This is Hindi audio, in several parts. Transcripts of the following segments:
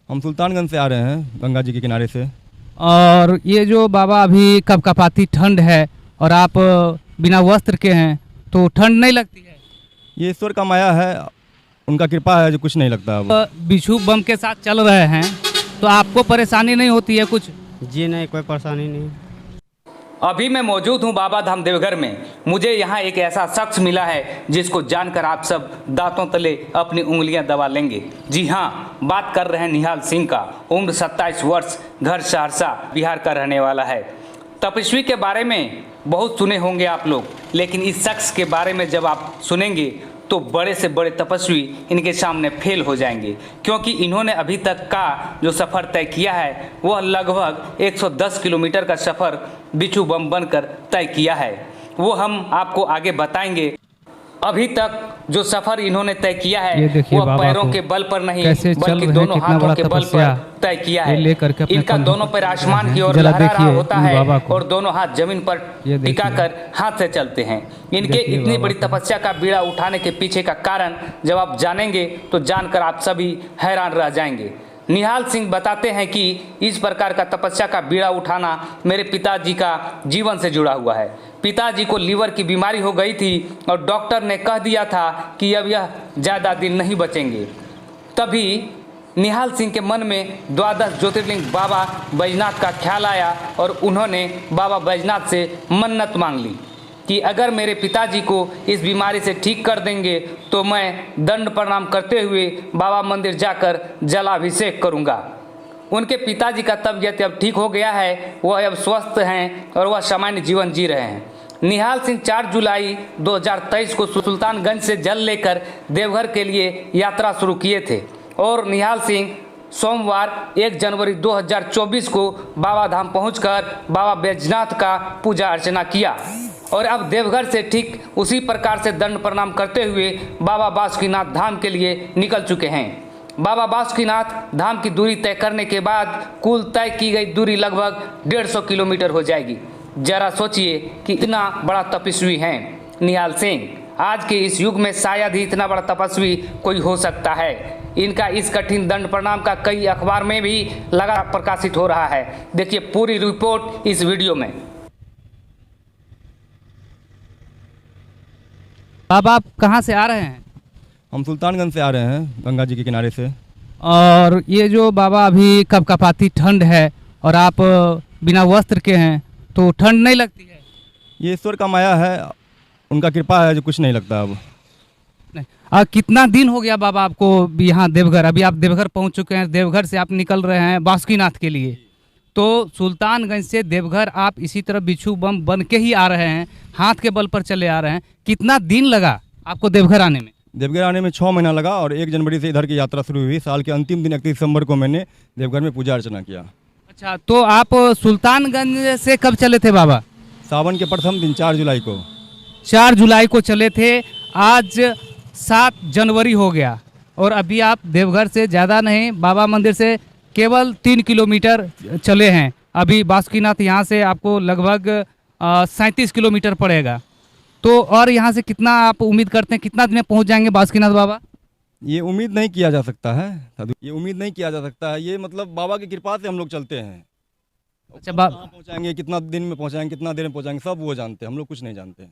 हम सुल्तानगंज से आ रहे हैं, गंगा जी के किनारे से। और ये जो बाबा अभी कपकपाती ठंड है और आप बिना वस्त्र के हैं तो ठंड नहीं लगती है? ये ईश्वर का माया है, उनका कृपा है जो कुछ नहीं लगता अब। बिच्छू बम के साथ चल रहे हैं तो आपको परेशानी नहीं होती है कुछ? जी नहीं, कोई परेशानी नहीं। अभी मैं मौजूद हूं बाबा धाम देवघर में। मुझे यहां एक ऐसा शख्स मिला है जिसको जानकर आप सब दांतों तले अपनी उंगलियां दबा लेंगे। जी हां, बात कर रहे हैं निहाल सिंह का। उम्र 27 वर्ष, घर सहरसा बिहार का रहने वाला है। तपस्वी के बारे में बहुत सुने होंगे आप लोग, लेकिन इस शख्स के बारे में जब आप सुनेंगे तो बड़े से बड़े तपस्वी इनके सामने फेल हो जाएंगे, क्योंकि इन्होंने अभी तक का जो सफ़र तय किया है वह लगभग 110 किलोमीटर का सफ़र बिच्छू बम बनकर तय किया है। वो हम आपको आगे बताएंगे। अभी तक जो सफ़र इन्होंने तय किया है वह पैरों के बल पर नहीं बल्कि दोनों हाथों के बल पर तय किया है। इनका दोनों पैर आसमान की ओर लहरा रहा होता है और दोनों हाथ जमीन पर टिकाकर हाथ से चलते हैं। इनके इतनी बड़ी तपस्या का बीड़ा उठाने के पीछे का कारण जब आप जानेंगे तो जानकर आप सभी हैरान रह जाएंगे। निहाल सिंह बताते हैं कि इस प्रकार का तपस्या का बीड़ा उठाना मेरे पिताजी का जीवन से जुड़ा हुआ है। पिताजी को लीवर की बीमारी हो गई थी और डॉक्टर ने कह दिया था कि अब यह ज़्यादा दिन नहीं बचेंगे। तभी निहाल सिंह के मन में द्वादश ज्योतिर्लिंग बाबा बैजनाथ का ख्याल आया और उन्होंने बाबा बैजनाथ से मन्नत मांग ली कि अगर मेरे पिताजी को इस बीमारी से ठीक कर देंगे तो मैं दंड प्रणाम करते हुए बाबा मंदिर जाकर जलाभिषेक करूंगा। उनके पिताजी का तबीयत अब ठीक हो गया है, वह अब स्वस्थ हैं और वह सामान्य जीवन जी रहे हैं। निहाल सिंह 4 जुलाई 2023 को सुल्तानगंज से जल लेकर देवघर के लिए यात्रा शुरू किए थे और निहाल सिंह सोमवार 1 जनवरी 2024 को बाबा धाम पहुंचकर बाबा बैजनाथ का पूजा अर्चना किया और अब देवघर से ठीक उसी प्रकार से दंड प्रणाम करते हुए बाबा बासुकीनाथ धाम के लिए निकल चुके हैं। बाबा बासुकीनाथ धाम की दूरी तय करने के बाद कुल तय की गई दूरी लगभग 150 किलोमीटर हो जाएगी। जरा सोचिए कि इतना बड़ा तपस्वी हैं निहाल सिंह। आज के इस युग में शायद ही इतना बड़ा तपस्वी कोई हो सकता है। इनका इस कठिन दंड प्रणाम का कई अखबार में भी लगातार प्रकाशित हो रहा है। देखिए पूरी रिपोर्ट इस वीडियो में। बाबा आप कहाँ से आ रहे हैं? हम सुल्तानगंज से आ रहे हैं, गंगा जी के किनारे से। और ये जो बाबा अभी कपकपाती ठंड है और आप बिना वस्त्र के हैं तो ठंड नहीं लगती है? ये ईश्वर का माया है, उनका कृपा है जो कुछ नहीं लगता अब। नहीं। कितना दिन हो गया बाबा आपको यहाँ देवघर? अभी आप देवघर पहुँच चुके हैं, देवघर से आप निकल रहे हैं बासुकीनाथ के लिए, तो सुल्तानगंज से देवघर आप इसी तरह बिच्छू बम बन के ही आ रहे हैं, हाथ के बल पर चले आ रहे हैं। कितना दिन लगा आपको देवघर आने में? देवघर आने में 6 महीना लगा और 1 जनवरी से इधर की यात्रा शुरू हुई। साल के अंतिम दिन 31 दिसंबर को मैंने देवघर में पूजा अर्चना किया। अच्छा, तो आप सुल्तानगंज से कब चले थे बाबा? सावन के प्रथम दिन 4 जुलाई को। 4 जुलाई को चले थे, आज 7 जनवरी हो गया और अभी आप देवघर से ज़्यादा नहीं, बाबा मंदिर से केवल 3 किलोमीटर चले हैं। अभी बासुकीनाथ यहाँ से आपको लगभग 37 किलोमीटर पड़ेगा। तो और यहाँ से कितना आप उम्मीद करते हैं, कितना दिन में पहुँच जाएंगे बासुकीनाथ बाबा? ये उम्मीद नहीं किया जा सकता है, ये उम्मीद नहीं किया जा सकता है। ये मतलब बाबा की कृपा से हम लोग चलते हैं। अच्छा, पहुँचाएंगे, कितना दिन में पहुँचाएंगे, कितना देर में पहुँचाएंगे, सब वो जानते हैं, हम लोग कुछ नहीं जानते हैं।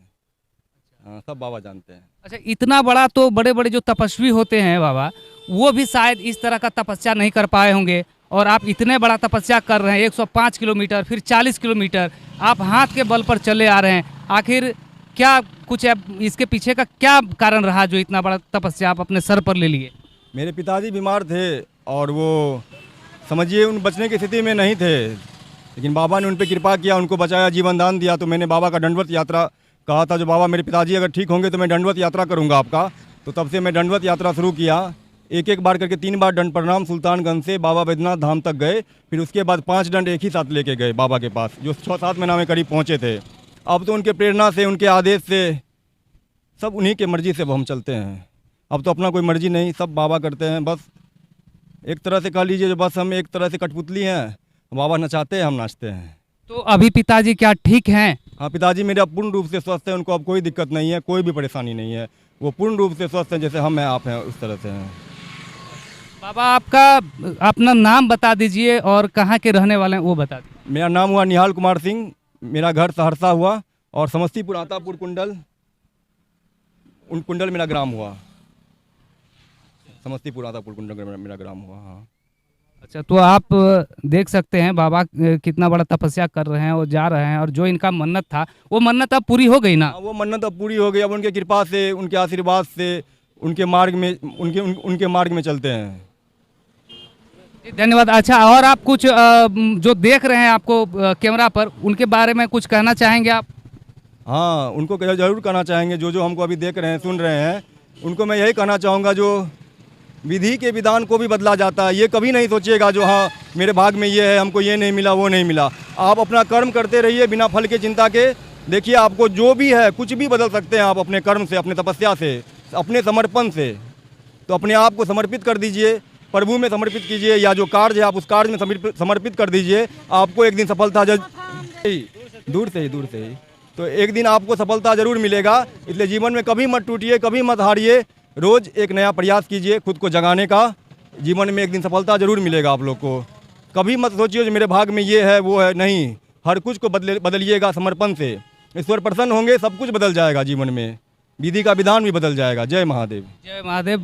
हाँ, सब बाबा जानते हैं। अच्छा, इतना बड़ा तो बड़े बड़े जो तपस्वी होते हैं बाबा, वो भी शायद इस तरह का तपस्या नहीं कर पाए होंगे और आप इतने बड़ा तपस्या कर रहे हैं, 105 किलोमीटर फिर 40 किलोमीटर आप हाथ के बल पर चले आ रहे हैं। आखिर क्या कुछ इसके पीछे का क्या कारण रहा जो इतना बड़ा तपस्या आप अपने सर पर ले लिए? मेरे पिताजी बीमार थे और वो समझिए उन बचने की स्थिति में नहीं थे, लेकिन बाबा ने उन पर कृपा किया, उनको बचाया, जीवन दान दिया। तो मैंने बाबा का दंडवत यात्रा कहा था, जो बाबा मेरे पिताजी अगर ठीक होंगे तो मैं दंडवत यात्रा करूंगा आपका। तो तब से मैं दंडवत यात्रा शुरू किया। एक बार करके 3 बार दंड प्रणाम सुल्तानगंज से बाबा बैजनाथ धाम तक गए। फिर उसके बाद 5 दंड एक ही साथ लेके गए बाबा के पास, जो 6-7 महीना में करीब पहुँचे थे। अब तो उनके प्रेरणा से, उनके आदेश से, सब उन्हीं के मर्जी से हम चलते हैं। अब तो अपना कोई मर्जी नहीं, सब बाबा करते हैं। बस एक तरह से कह लीजिए, जो बस हम एक तरह से कठपुतली हैं, बाबा नचाते हैं, हम नाचते हैं। तो अभी पिताजी क्या ठीक हैं? हाँ, पिताजी मेरे अब पूर्ण रूप से स्वस्थ हैं, उनको अब कोई दिक्कत नहीं है, कोई भी परेशानी नहीं है। वो पूर्ण रूप से स्वस्थ हैं, जैसे हम हैं, आप हैं, उस तरह से हैं। बाबा आपका अपना नाम बता दीजिए और कहाँ के रहने वाले हैं वो बता दीजिए। मेरा नाम हुआ निहाल कुमार सिंह, मेरा घर सहरसा हुआ और समस्तीपुर आतापुर कुंडल मेरा ग्राम हुआ। समस्तीपुर आतापुर कुंडल मेरा ग्राम हुआ। हाँ। अच्छा, तो आप देख सकते हैं बाबा कितना बड़ा तपस्या कर रहे हैं और जा रहे हैं, और जो इनका मन्नत था वो मन्नत अब पूरी हो गई ना। वो मन्नत अब पूरी हो गई। अब उनके कृपा से, उनके आशीर्वाद से उनके मार्ग में चलते हैं। जी, धन्यवाद। अच्छा, और आप कुछ जो देख रहे हैं आपको कैमरा पर, उनके बारे में कुछ कहना चाहेंगे आप? हाँ, उनको जरूर कहना चाहेंगे। जो हमको अभी देख रहे हैं, सुन रहे हैं, उनको मैं यही कहना चाहूँगा, जो विधि के विधान को भी बदला जाता है, ये कभी नहीं सोचिएगा जो हाँ मेरे भाग में ये है, हमको ये नहीं मिला, वो नहीं मिला। आप अपना कर्म करते रहिए बिना फल के चिंता के। देखिए, आपको जो भी है कुछ भी बदल सकते हैं आप अपने कर्म से, अपने तपस्या से, अपने समर्पण से। तो अपने आप को समर्पित कर दीजिए, प्रभु में समर्पित कीजिए, या जो कार्य है आप उस कार्य में समर्पित कर दीजिए। आपको एक दिन सफलता दूर से ही तो एक दिन आपको सफलता जरूर मिलेगा। इसलिए जीवन में कभी मत टूटिए, कभी मत हारिए। रोज़ एक नया प्रयास कीजिए खुद को जगाने का। जीवन में एक दिन सफलता जरूर मिलेगा आप लोग को। कभी मत सोचिए जो मेरे भाग में ये है वो है, नहीं। हर कुछ को बदलिएगा समर्पण से। ईश्वर प्रसन्न होंगे, सब कुछ बदल जाएगा जीवन में, विधि का विधान भी बदल जाएगा। जय महादेव। जय महादेव।